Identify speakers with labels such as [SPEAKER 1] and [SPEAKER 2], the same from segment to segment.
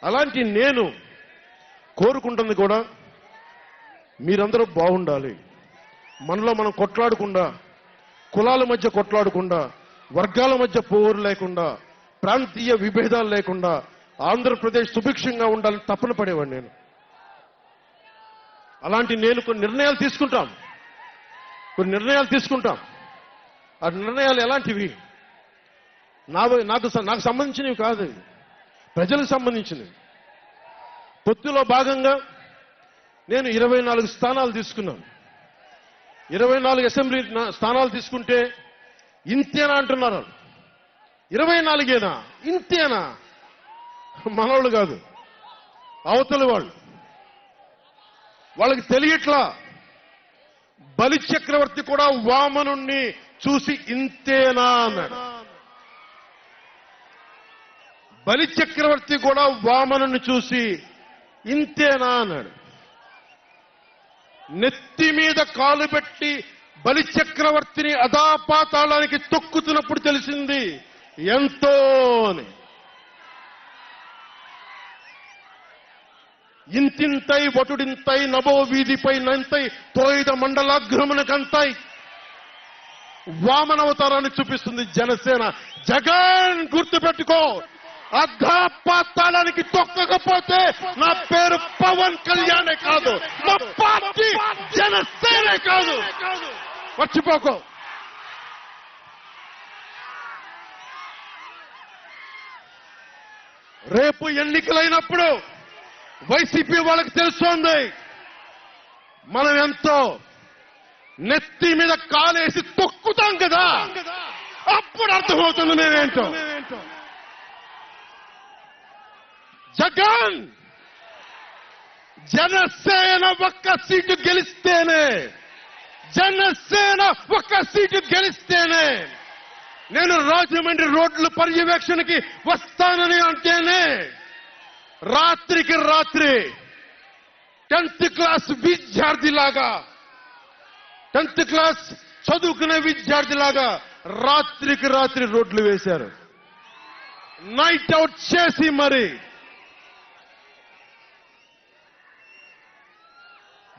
[SPEAKER 1] అలాంటి నేను కోరుకుంటుంది కూడా మీరందరూ బాగుండాలి. మనలో మనం కొట్లాడకుండా, కులాల మధ్య కొట్లాడకుండా, వర్గాల మధ్య పోరు లేకుండా, ప్రాంతీయ విభేదాలు లేకుండా ఆంధ్రప్రదేశ్ సుభిక్షంగా ఉండాలని తపన పడేవాడిని నేను. అలాంటి నేను కొన్ని నిర్ణయాలు తీసుకుంటాం. ఆ నిర్ణయాలు ఎలాంటివి? నాకు సంబంధించినవి కాదు, ప్రజలకు సంబంధించినవి. పొత్తులో భాగంగా నేను 24 స్థానాలు తీసుకున్నాను. 24 అసెంబ్లీ స్థానాలు తీసుకుంటే ఇంతేనా అంటున్నారు. 24ఏనా? ఇంతేనా? మనోళ్ళు కాదు, అవతల వాళ్ళకి తెలియట్లా. బలి చక్రవర్తి కూడా వామనుణ్ణి చూసి ఇంతేనా అన్నాడు. బలి చక్రవర్తి కూడా వామనుణ్ణి చూసి ఇంతేనా అన్నాడు. నెత్తి మీద కాలు పెట్టి బలి చక్రవర్తిని అధాపాతాళానికి తొక్కుతున్నప్పుడు తెలిసింది ఎంతో అని. ఇంతింతై వటుడింతై నభో వీధిపై నంతై తోయిద మండలాగ్రమునకంతై వామనవతారాన్ని చూపిస్తుంది జనసేన. జగన్ గుర్తుపెట్టుకో, అధాపాతాళానికి తొక్కకపోతే నా పేరు పవన్ కళ్యాణే కాదు, నా పార్టీ జనసేనే కాదు, మర్చిపోకో. రేపు ఎన్నికలైనప్పుడు వైసీపీ వాళ్ళకి తెలుస్తోంది మనం ఎంతో. నెత్తి మీద కాలేసి తొక్కుతాం కదా, అప్పుడు అర్థమవుతుంది నేనేంటో. జగన్ జనసేన ఒక్క సీటు గెలిస్తేనే నేను రాజమండ్రి రోడ్ల పర్యవేక్షణకి వస్తానని అంటేనే రాత్రికి రాత్రి 10th క్లాస్ విద్యార్థిలాగా, 10th క్లాస్ చదువుకునే విద్యార్థిలాగా రాత్రికి రాత్రి రోడ్లు వేశారు. నైట్ అవుట్ చేసి మరి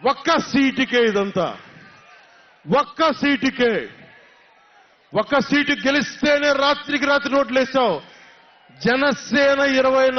[SPEAKER 1] ఒక్క సీటుకే ఇదంతా. ఒక్క సీటు గెలిస్తేనే రాత్రికి రాత్రి రోడ్లు వేశావు. జనసేన 24